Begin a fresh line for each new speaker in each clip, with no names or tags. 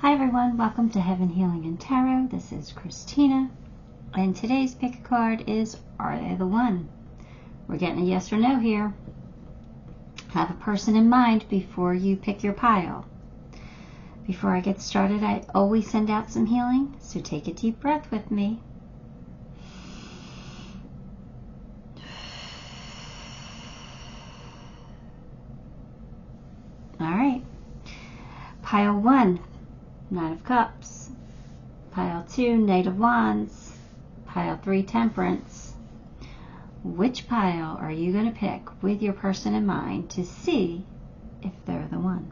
Hi everyone, welcome to Heaven Healing and Tarot. This is Christina, and today's pick a card is, are they the one? We're getting a yes or no here. Have a person in mind before you pick your pile. Before I get started, I always send out some healing, so take a deep breath with me. Alright, pile 1. Nine of Cups. Pile 2, Knight of Wands. Pile 3, Temperance. Which pile are you going to pick with your person in mind to see if they're the one?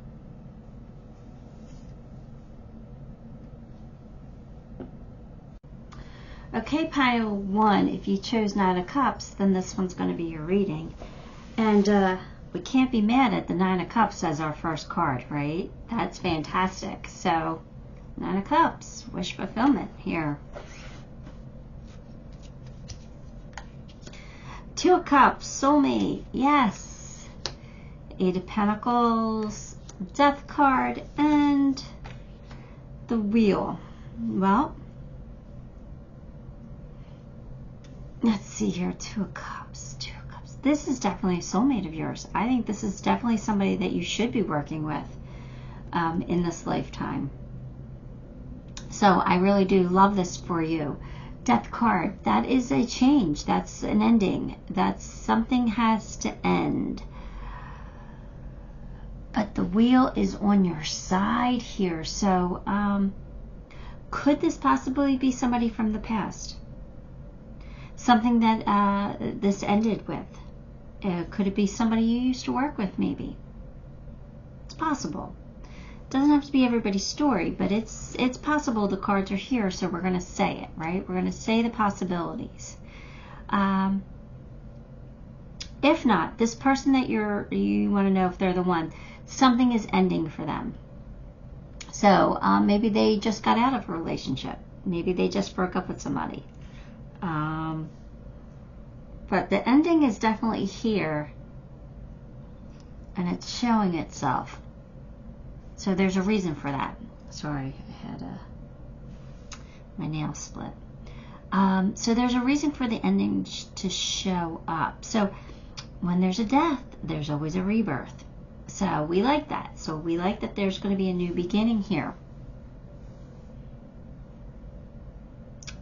Okay, pile 1, if you chose Nine of Cups, then this one's going to be your reading. And we can't be mad at the Nine of Cups as our first card, right? That's fantastic. So, Nine of Cups, wish fulfillment here. Two of Cups, soulmate, yes. Eight of Pentacles, Death card, and the Wheel. Well, let's see here, Two of Cups, Two of Cups. This is definitely a soulmate of yours. I think this is definitely somebody that you should be working with in this lifetime. So I really do love this for you. Death card, that is a change. That's an ending. That's something has to end. But the Wheel is on your side here. So could this possibly be somebody from the past? Something that this ended with. Could it be somebody you used to work with maybe? It's possible. Doesn't have to be everybody's story, but it's possible. The cards are here, so we're going to say it, right? We're going to say the possibilities. If not, this person that you want to know if they're the one, something is ending for them. So maybe they just got out of a relationship. Maybe they just broke up with somebody. But the ending is definitely here, and it's showing itself. So there's a reason for that. Sorry, I had my nail split. So there's a reason for the ending to show up. So when there's a death, there's always a rebirth. So we like that. So we like that there's going to be a new beginning here.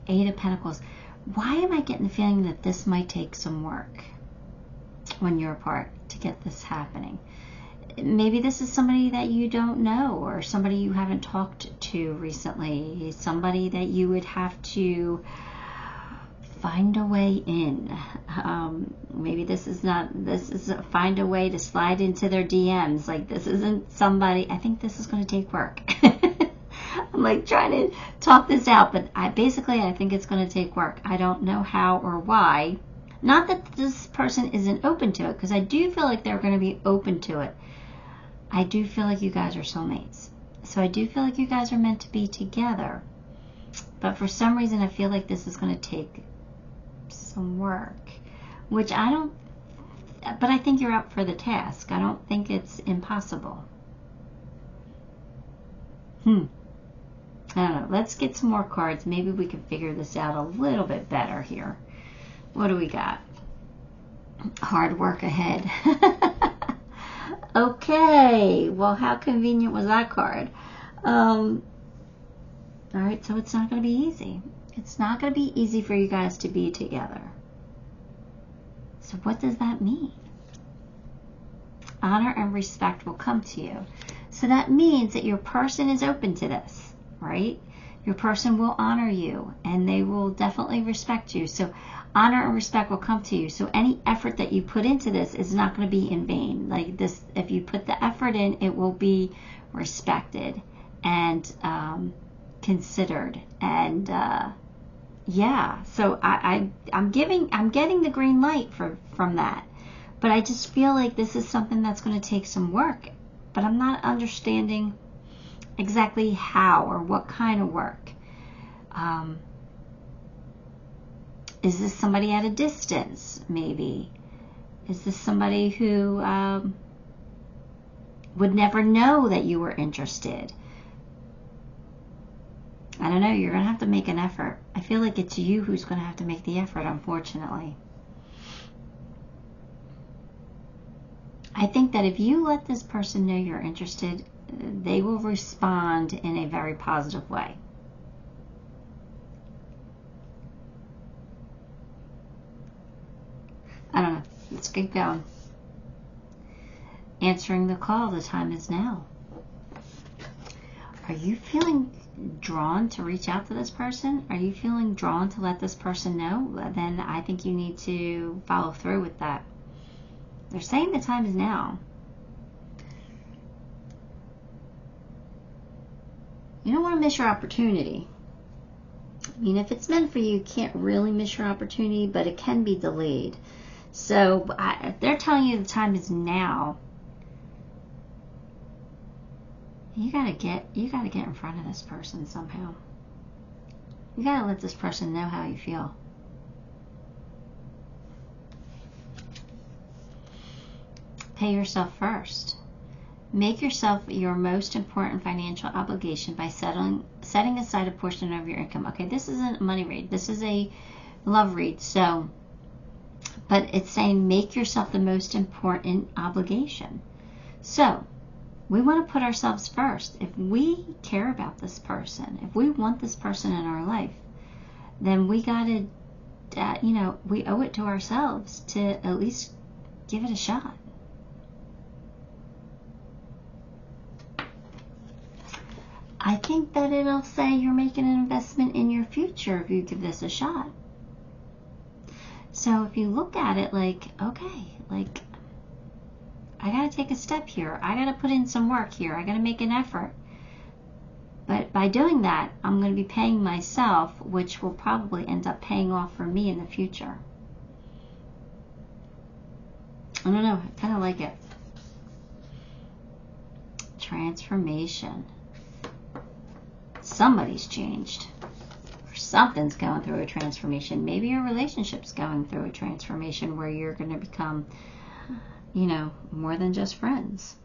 Eight of Pentacles. Why am I getting the feeling that this might take some work when you're apart to get this happening? Maybe this is somebody that you don't know, or somebody you haven't talked to recently, somebody that you would have to find a way in. Maybe this is find a way to slide into their DMs. Like, this isn't somebody, I think this is going to take work. I'm like trying to talk this out, but I think it's going to take work. I don't know how or why. Not that this person isn't open to it, because I do feel like they're going to be open to it. I do feel like you guys are soulmates. So I do feel like you guys are meant to be together. But for some reason, I feel like this is going to take some work. Which I don't... But I think you're up for the task. I don't think it's impossible. I don't know. Let's get some more cards. Maybe we can figure this out a little bit better here. What do we got? Hard work ahead. Okay, well, how convenient was that card? All right, so it's not going to be easy. It's not going to be easy for you guys to be together. So what does that mean? Honor and respect will come to you. So that means that your person is open to this, right? Your person will honor you, and they will definitely respect you. So honor and respect will come to you. So any effort that you put into this is not going to be in vain. Like this, if you put the effort in, it will be respected and considered. And yeah, so I'm getting the green light from that. But I just feel like this is something that's going to take some work. But I'm not understanding exactly how or what kind of work. Is this somebody at a distance, maybe? Is this somebody who would never know that you were interested? I don't know, you're going to have to make an effort. I feel like it's you who's going to have to make the effort, unfortunately. I think that if you let this person know you're interested, they will respond in a very positive way. I don't know. Let's keep going. Answering the call, the time is now. Are you feeling drawn to reach out to this person? Are you feeling drawn to let this person know? Then I think you need to follow through with that. They're saying the time is now. You don't want to miss your opportunity. I mean, if it's meant for you, you can't really miss your opportunity, but it can be delayed. So if they're telling you the time is now, you gotta get in front of this person somehow. You gotta let this person know how you feel. Pay yourself first. Make yourself your most important financial obligation by setting aside a portion of your income. Okay, this isn't a money read. This is a love read. So, but it's saying make yourself the most important obligation. So, we want to put ourselves first. If we care about this person, if we want this person in our life, then we gotta, we owe it to ourselves to at least give it a shot. I think that it'll say you're making an investment in your future if you give this a shot. So if you look at it like, okay, like, I gotta take a step here. I gotta put in some work here. I gotta make an effort. But by doing that, I'm gonna be paying myself, which will probably end up paying off for me in the future. I don't know, I kind of like it. Transformation. Somebody's changed. Or something's going through a transformation. Maybe your relationship's going through a transformation where you're going to become, more than just friends.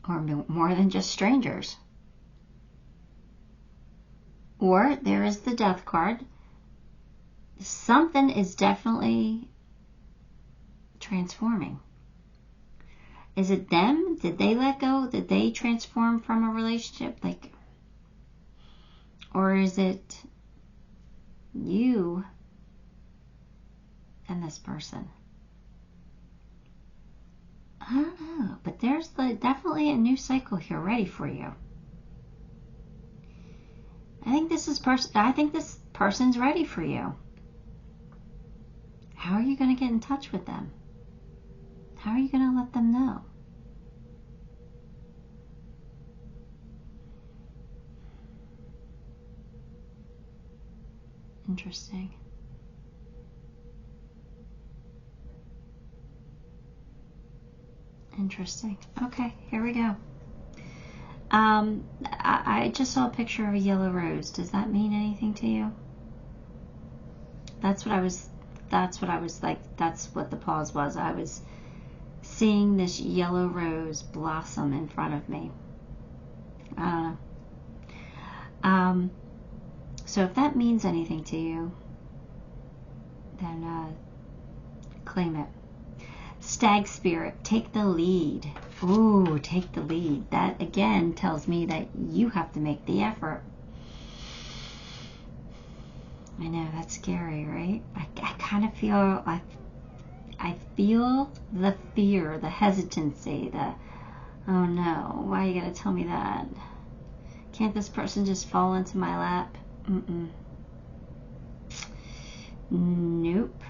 Or more than just strangers. Or there is the Death card. Something is definitely transforming. Is it them? Did they let go? Did they transform from a relationship? Or is it you and this person? I don't know, but there's definitely a new cycle here ready for you. I think this person's ready for you. How are you going to get in touch with them? How are you going to let them know? Interesting. Interesting. Okay, here we go. I just saw a picture of a yellow rose. Does that mean anything to you? That's what the pause was. I was seeing this yellow rose blossom in front of me. I don't know. So if that means anything to you, then claim it. Stag spirit, take the lead. Ooh, take the lead. That again tells me that you have to make the effort. I know, that's scary, right? I kind of feel, I feel the fear, the hesitancy, oh no, why you gotta tell me that? Can't this person just fall into my lap? Nope.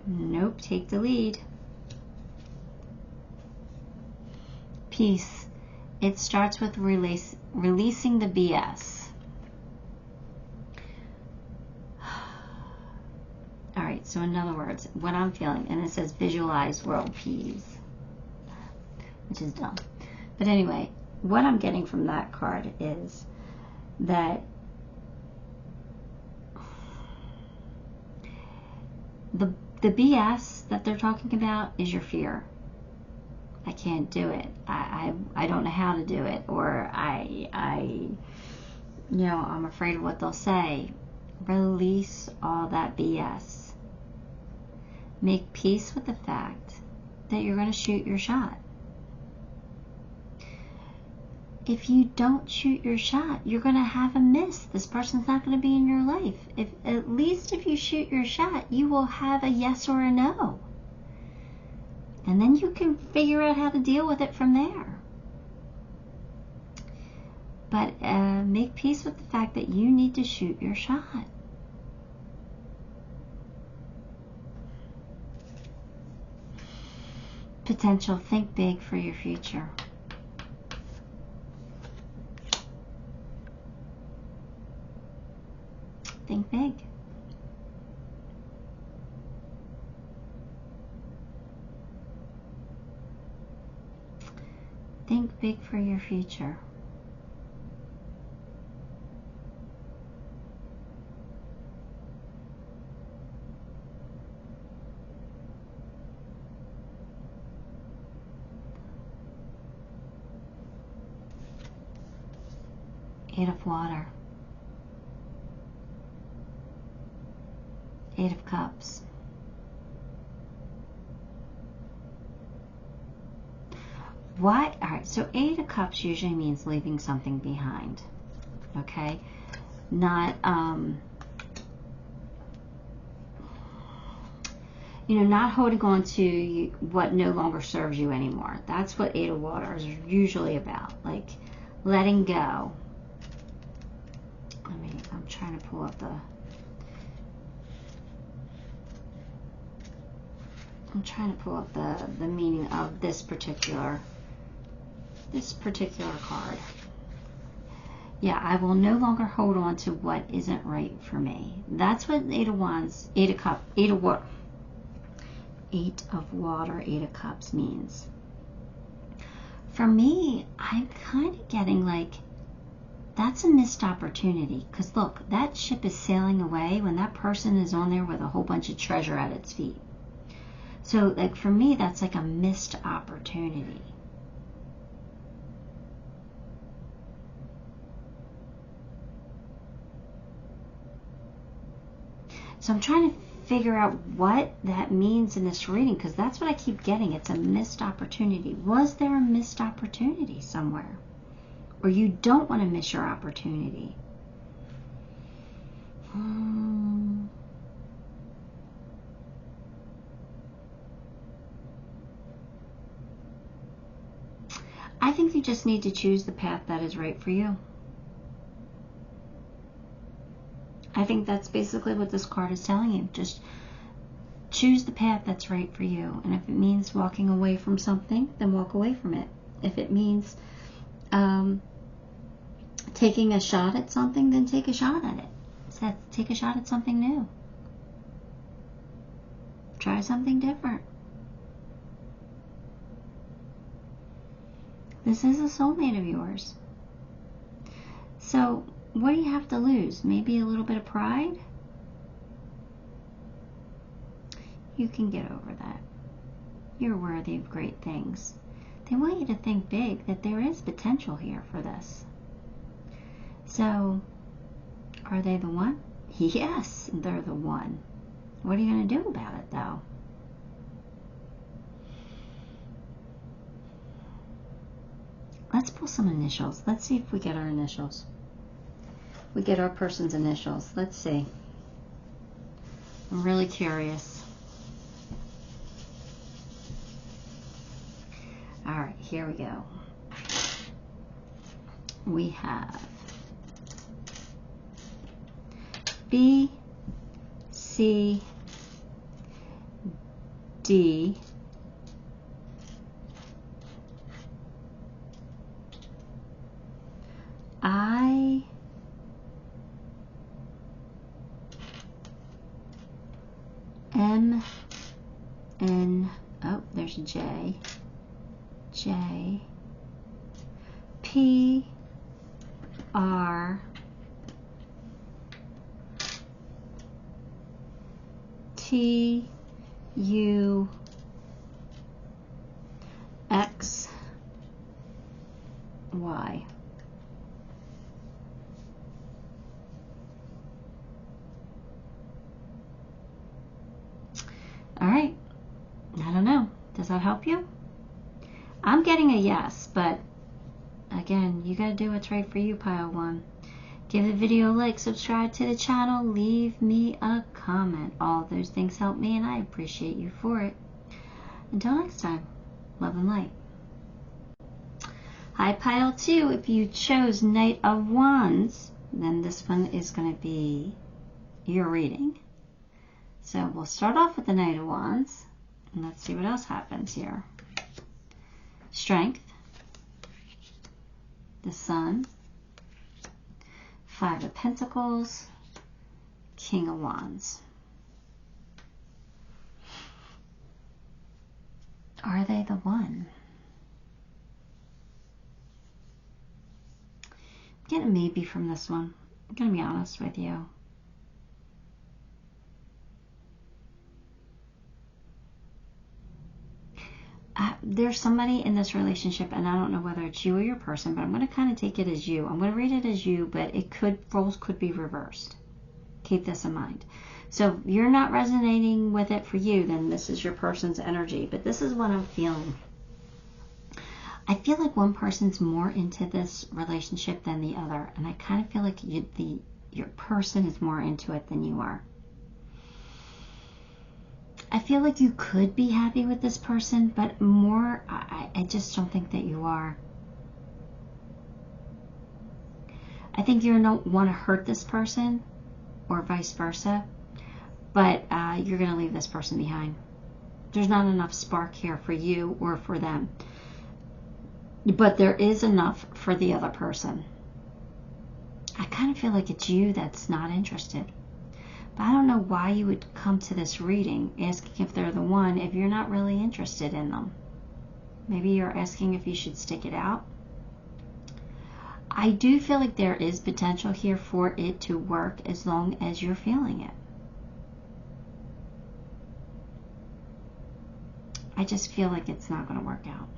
Nope, take the lead. Peace. It starts with releasing the BS. Alright, so in other words, what I'm feeling, and it says visualize world peace, which is dumb. But anyway, what I'm getting from that card is that the BS that they're talking about is your fear. I can't do it. I don't know how to do it. Or I'm afraid of what they'll say. Release all that BS. Make peace with the fact that you're going to shoot your shot. If you don't shoot your shot, you're going to have a miss. This person's not going to be in your life. At least if you shoot your shot, you will have a yes or a no. And then you can figure out how to deal with it from there. But make peace with the fact that you need to shoot your shot. Potential. Think big for your future. Think big. Think big for your future. Eight of water. Eight of cups. Why? All right, so Eight of Cups usually means leaving something behind. Okay? Not, not holding on to what no longer serves you anymore. That's what Eight of Water is usually about. Like, letting go. I'm trying to pull up the... the meaning of this particular card. Yeah, I will no longer hold on to what isn't right for me. That's what Eight of Wands, Eight of Cups, Eight of Water, Eight of Cups means. For me, I'm kind of getting like, that's a missed opportunity. Because look, that ship is sailing away when that person is on there with a whole bunch of treasure at its feet. So, like, for me, that's like a missed opportunity. So I'm trying to figure out what that means in this reading, because that's what I keep getting. It's a missed opportunity. Was there a missed opportunity somewhere? Or you don't want to miss your opportunity? I think you just need to choose the path that is right for you. I think that's basically what this card is telling you. Just choose the path that's right for you. And if it means walking away from something, then walk away from it. If it means taking a shot at something, then take a shot at it. So take a shot at something new. Try something different. This is a soulmate of yours. So, what do you have to lose? Maybe a little bit of pride? You can get over that. You're worthy of great things. They want you to think big, that there is potential here for this. So, are they the one? Yes, they're the one. What are you going to do about it, though? Let's pull some initials. Let's see if we get our initials. We get our person's initials. Let's see. I'm really curious. All right, here we go. We have B, C, D, I, M, N, oh, there's a J, J, P, R, T, U, X, why. All right. I don't know. Does that help you? I'm getting a yes, but again, you got to do what's right for you, pile one. Give the video a like, subscribe to the channel, leave me a comment. All those things help me, and I appreciate you for it. Until next time, love and light. Hi, pile 2. If you chose Knight of Wands, then this one is going to be your reading. So we'll start off with the Knight of Wands, and let's see what else happens here. Strength, the Sun, 5 of Pentacles, King of Wands. Are they the one? I'm getting a maybe from this one. I'm going to be honest with you. There's somebody in this relationship, and I don't know whether it's you or your person, but I'm going to kind of take it as you. I'm going to read it as you, but it could, roles could be reversed. Keep this in mind. So if you're not resonating with it for you, then this is your person's energy. But this is what I'm feeling. I feel like one person's more into this relationship than the other, and I kind of feel like your person is more into it than you are. I feel like you could be happy with this person, but more, I just don't think that you are. I think you don't want to hurt this person, or vice versa, but you're going to leave this person behind. There's not enough spark here for you or for them, but there is enough for the other person. I kind of feel like it's you that's not interested. But I don't know why you would come to this reading asking if they're the one if you're not really interested in them. Maybe you're asking if you should stick it out. I do feel like there is potential here for it to work as long as you're feeling it. I just feel like it's not going to work out.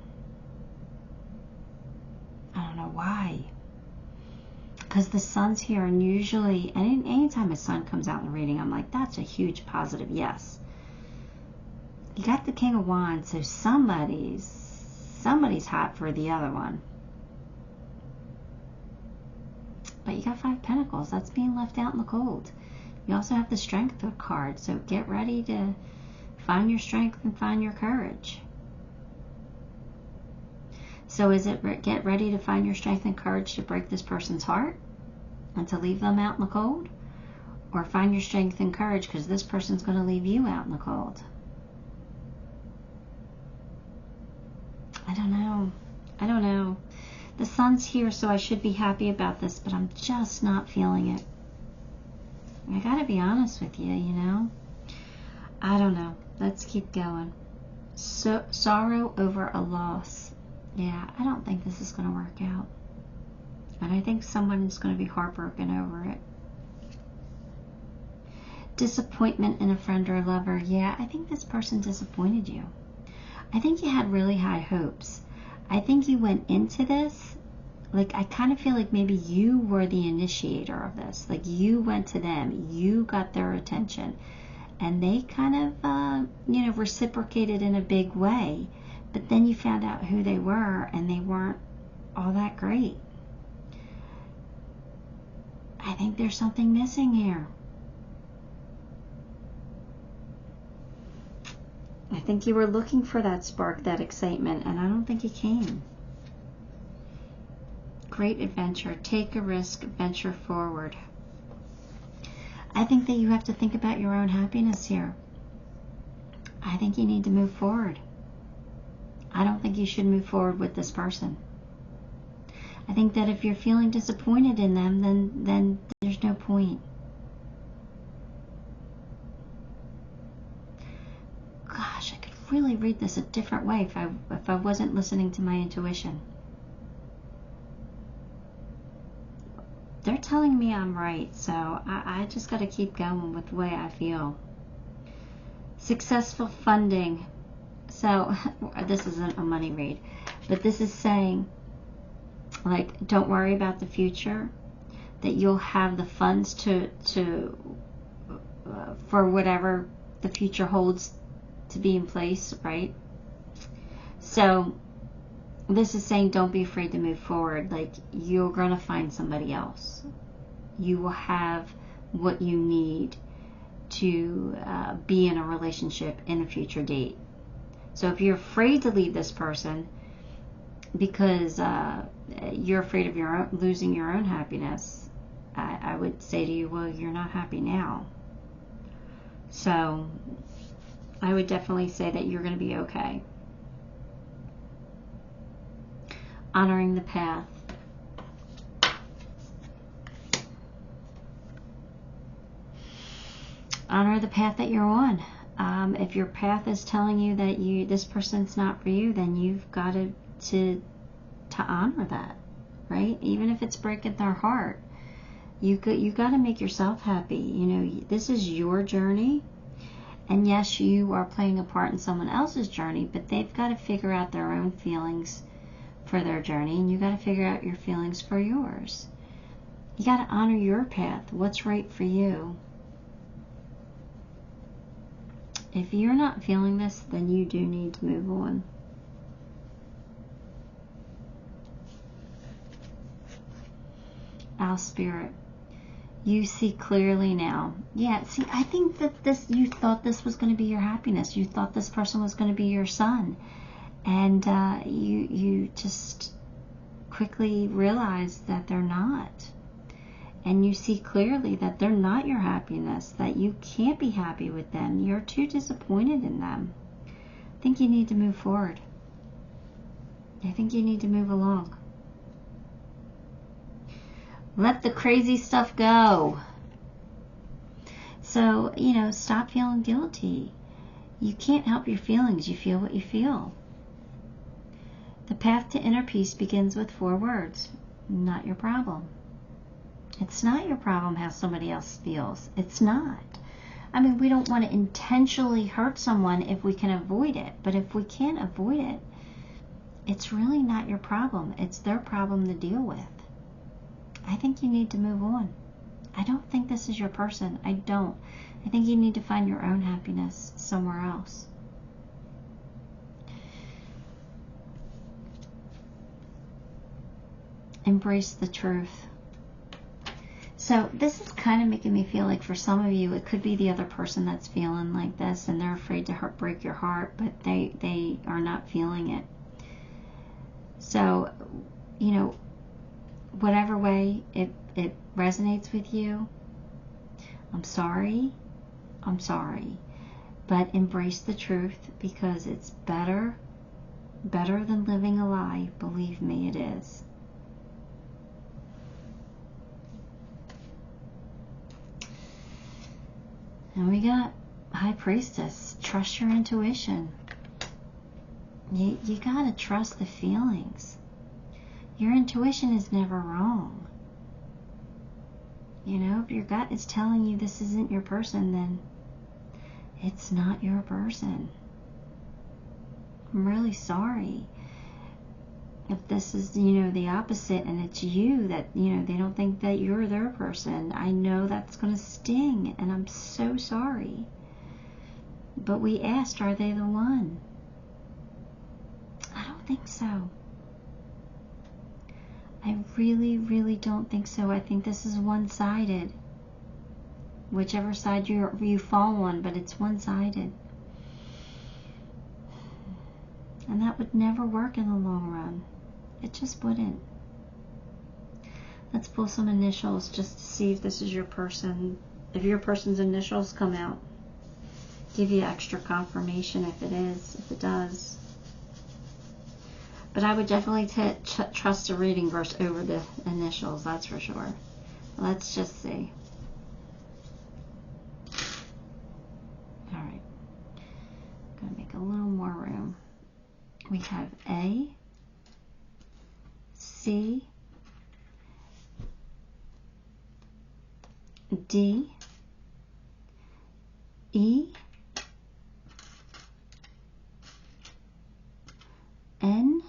I don't know why. Because the Sun's here, and usually, anytime a Sun comes out in the reading, I'm like, that's a huge positive yes. You got the King of Wands, so somebody's hot for the other one. But you got 5 Pentacles. That's being left out in the cold. You also have the Strength card, so get ready to find your strength and find your courage. So is it get ready to find your strength and courage to break this person's heart and to leave them out in the cold? Or find your strength and courage because this person's going to leave you out in the cold? I don't know. I don't know. The Sun's here, so I should be happy about this, but I'm just not feeling it. I got to be honest with you, you know. I don't know. Let's keep going. So, sorrow over a loss. Yeah, I don't think this is going to work out. And I think someone's going to be heartbroken over it. Disappointment in a friend or lover. Yeah, I think this person disappointed you. I think you had really high hopes. I think you went into this, like, I kind of feel like maybe you were the initiator of this. Like, you went to them. You got their attention. And they kind of, you know, reciprocated in a big way. But then you found out who they were, and they weren't all that great. I think there's something missing here. I think you were looking for that spark, that excitement, and I don't think it came. Great adventure. Take a risk. Venture forward. I think that you have to think about your own happiness here. I think you need to move forward. I don't think you should move forward with this person. I think that if you're feeling disappointed in them, then there's no point. Gosh, I could really read this a different way if I wasn't listening to my intuition. They're telling me I'm right, so I just got to keep going with the way I feel. Successful funding. So, this isn't a money read, but this is saying Like, don't worry about the future, that you'll have the funds for whatever the future holds to be in place, right? So this is saying don't be afraid to move forward. Like, you're going to find somebody else. You will have what you need to be in a relationship in a future date. So if you're afraid to leave this person because you're afraid of losing your own happiness, I would say to you, well, you're not happy now. So I would definitely say that you're going to be okay. Honoring the path. Honor the path that you're on. If your path is telling you that this person's not for you, then you've got to honor that, right? Even if it's breaking their heart, you got to make yourself happy. You know, this is your journey, and yes, you are playing a part in someone else's journey, but they've got to figure out their own feelings for their journey, and you got to figure out your feelings for yours. You got to honor your path. What's right for you? If you're not feeling this, then you do need to move on. Owl Spirit, you see clearly now. Yeah, see, I think that you thought this was going to be your happiness. You thought this person was going to be your son. And you just quickly realized that they're not. And you see clearly that they're not your happiness, that you can't be happy with them. You're too disappointed in them. I think you need to move forward. I think you need to move along. Let the crazy stuff go. So, you know, stop feeling guilty. You can't help your feelings. You feel what you feel. The path to inner peace begins with 4 words. Not your problem. It's not your problem how somebody else feels. It's not. I mean, we don't want to intentionally hurt someone if we can avoid it. But if we can't avoid it, it's really not your problem. It's their problem to deal with. I think you need to move on. I don't think this is your person. I don't. I think you need to find your own happiness somewhere else. Embrace the truth. So this is kind of making me feel like for some of you, it could be the other person that's feeling like this and they're afraid to break your heart, but they are not feeling it. So, you know, whatever way it resonates with you, I'm sorry. But embrace the truth, because it's better than living a lie. Believe me, it is. And we got High Priestess. Trust your intuition. You gotta trust the feelings. Your intuition is never wrong. You know, if your gut is telling you this isn't your person, then it's not your person. I'm really sorry. If this is, you know, the opposite and it's you that, you know, they don't think that you're their person, I know that's going to sting, and I'm so sorry. But we asked, are they the one? I don't think so. I really, really don't think so. I think this is one-sided. Whichever side you fall on, but it's one-sided. And that would never work in the long run. It just wouldn't. Let's pull some initials just to see if this is your person. If your person's initials come out, give you extra confirmation if it is, if it does. But I would definitely trust a reading verse over the initials, that's for sure. Let's just see. Alright. I'm going to make a little more room. We have A, C, D, E, N,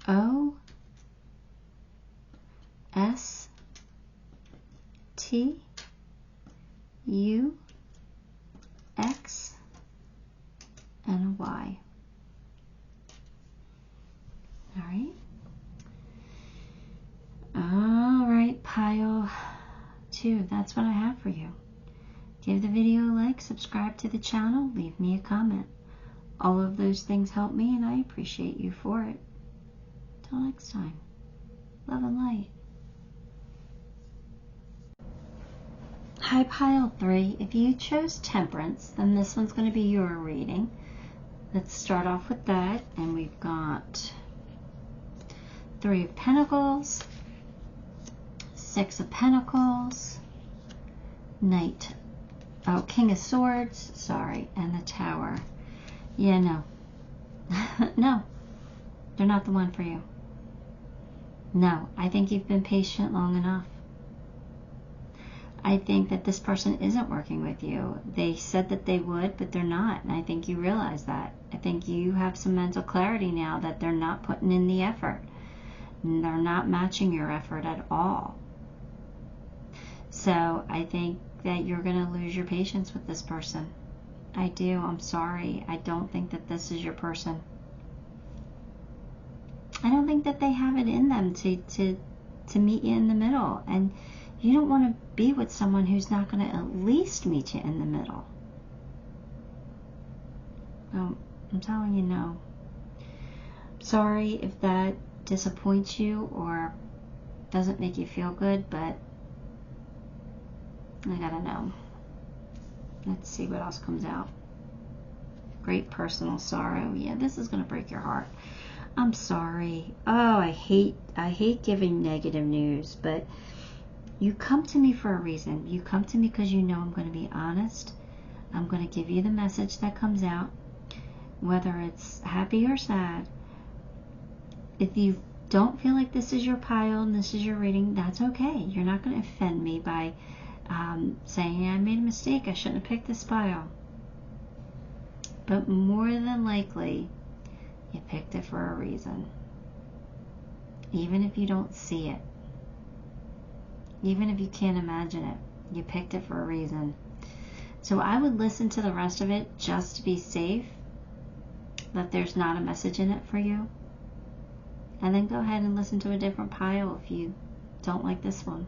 O, too. That's what I have for you. Give the video a like, subscribe to the channel, leave me a comment. All of those things help me, and I appreciate you for it. Till next time, love and light. Hi, pile 3. If you chose Temperance, then this one's going to be your reading. Let's start off with that, and we've got 3 of Pentacles, 6 of Pentacles, King of Swords, sorry, and the Tower. Yeah, no. No, they're not the one for you. No, I think you've been patient long enough. I think that this person isn't working with you. They said that they would, but they're not, and I think you realize that. I think you have some mental clarity now that they're not putting in the effort. They're not matching your effort at all. So I think that you're going to lose your patience with this person. I do. I'm sorry. I don't think that this is your person. I don't think that they have it in them to meet you in the middle. And you don't want to be with someone who's not going to at least meet you in the middle. No, I'm telling you no. Sorry if that disappoints you or doesn't make you feel good, but I gotta know. Let's see what else comes out. Great personal sorrow. Yeah, this is gonna break your heart. I'm sorry. Oh, I hate giving negative news, but you come to me for a reason. You come to me because you know I'm going to be honest. I'm going to give you the message that comes out, whether it's happy or sad. If you don't feel like this is your pile and this is your reading, that's okay. You're not going to offend me by saying I made a mistake. I shouldn't have picked this pile. But more than likely, you picked it for a reason. Even if you don't see it. Even if you can't imagine it, you picked it for a reason. So I would listen to the rest of it just to be safe, that there's not a message in it for you. And then go ahead and listen to a different pile if you don't like this one.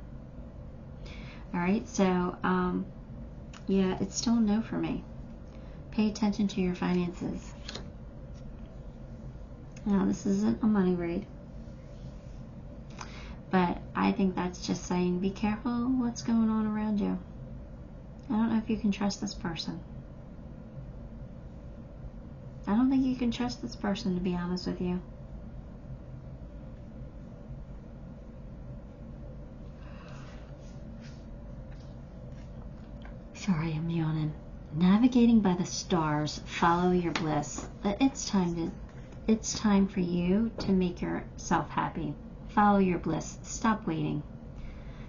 Alright, so, yeah, it's still a no for me. Pay attention to your finances. Now, this isn't a money read. But I think that's just saying, be careful what's going on around you. I don't know if you can trust this person. I don't think you can trust this person, to be honest with you. Sorry, I'm yawning. Navigating by the stars, follow your bliss. It's time for you to make yourself happy. Follow your bliss. Stop waiting.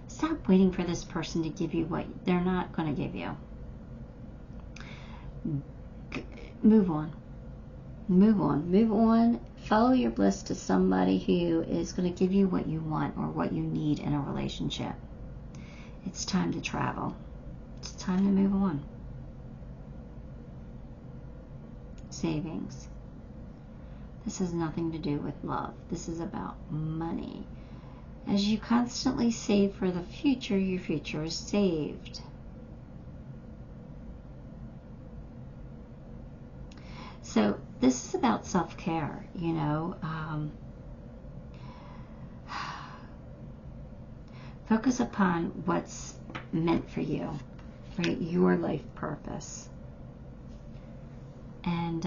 Stop waiting for this person to give you what they're not going to give you. Move on. Move on. Move on. Follow your bliss to somebody who is going to give you what you want or what you need in a relationship. It's time to travel. It's time to move on. Savings. This has nothing to do with love. This is about money. As you constantly save for the future, your future is saved. So this is about self-care, you know. Focus upon what's meant for you, right? Your life purpose. And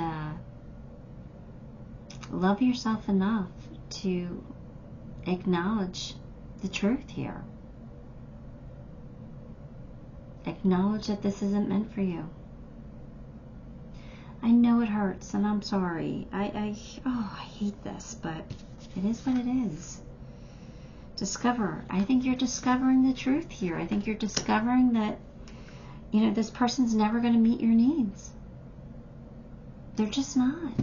love yourself enough to acknowledge the truth here. Acknowledge that this isn't meant for you. I know it hurts, and I'm sorry. I hate this, but it is what it is. Discover. I think you're discovering the truth here. I think you're discovering that, you know, this person's never going to meet your needs. They're just not.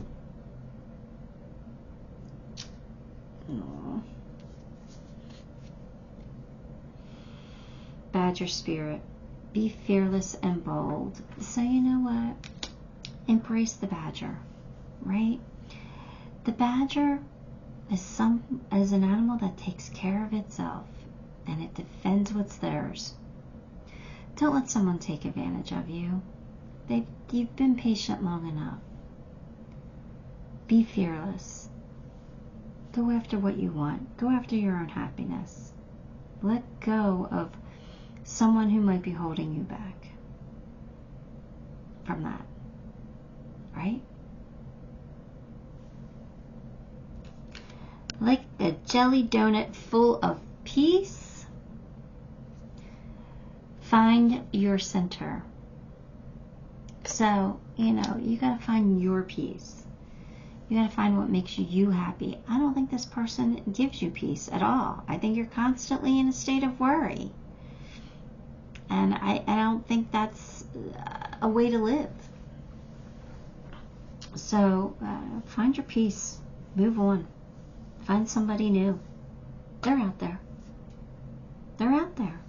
Aww. Badger spirit. Be fearless and bold. So you know what? Embrace the badger, right? The badger is an animal that takes care of itself, and it defends what's theirs. Don't let someone take advantage of you. You've been patient long enough. Be fearless. Go after what you want. Go after your own happiness. Let go of someone who might be holding you back from that. Right? Like a jelly donut full of peace, find your center. So, you got to find your peace. You got to find what makes you happy. I don't think this person gives you peace at all. I think you're constantly in a state of worry. And I don't think that's a way to live. So, find your peace. Move on. Find somebody new. They're out there. They're out there.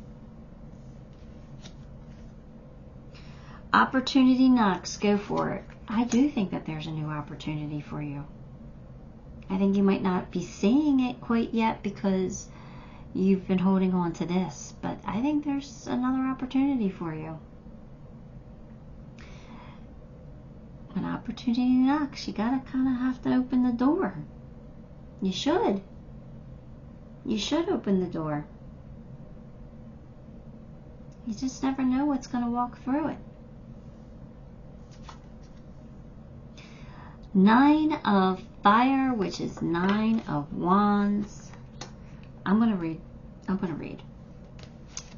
Opportunity knocks. Go for it. I do think that there's a new opportunity for you. I think you might not be seeing it quite yet because you've been holding on to this. But I think there's another opportunity for you. When opportunity knocks, you gotta kind of have to open the door. You should. You should open the door. You just never know what's going to walk through it. 9 of Fire, which is 9 of Wands. I'm going to read.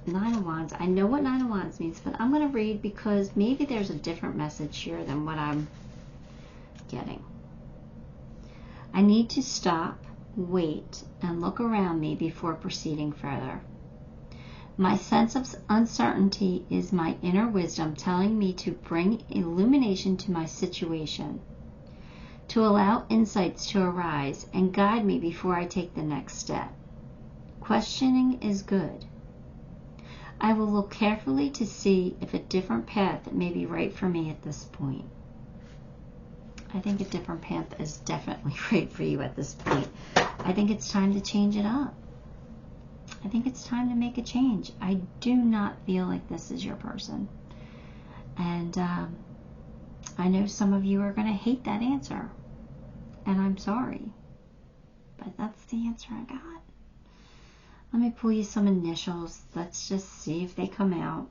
9 of Wands. I know what 9 of Wands means, but I'm going to read because maybe there's a different message here than what I'm getting. I need to stop, wait, and look around me before proceeding further. My sense of uncertainty is my inner wisdom telling me to bring illumination to my situation, to allow insights to arise and guide me before I take the next step. Questioning is good. I will look carefully to see if a different path may be right for me at this point. I think a different path is definitely right for you at this point. I think it's time to change it up. I think it's time to make a change. I do not feel like this is your person. And I know some of you are going to hate that answer. And I'm sorry. But that's the answer I got. Let me pull you some initials. Let's just see if they come out.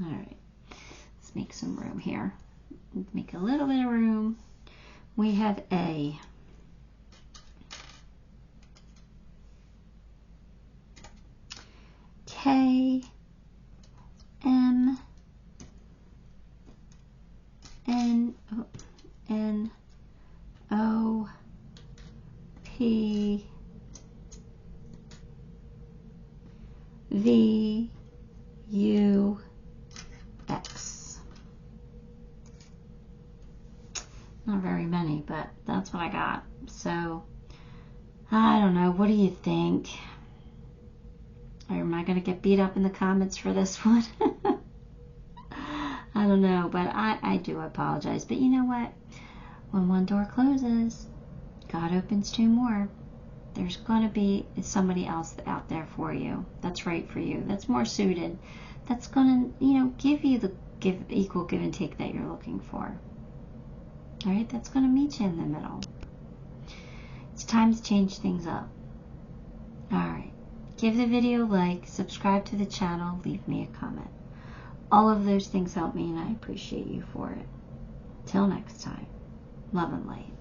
All right, let's make some room here. Let's make a little bit of room. We have A. K, M, N, O, P, V, U, X. Not very many, but that's what I got. So, I don't know. What do you think? Or am I going to get beat up in the comments for this one? I don't know, but I do apologize. But you know what? When one door closes, God opens 2 more. There's going to be somebody else out there for you. That's right for you. That's more suited. That's going to, give you the equal give and take that you're looking for. All right? That's going to meet you in the middle. It's time to change things up. All right. Give the video a like, subscribe to the channel, leave me a comment. All of those things help me and I appreciate you for it. Till next time, love and light.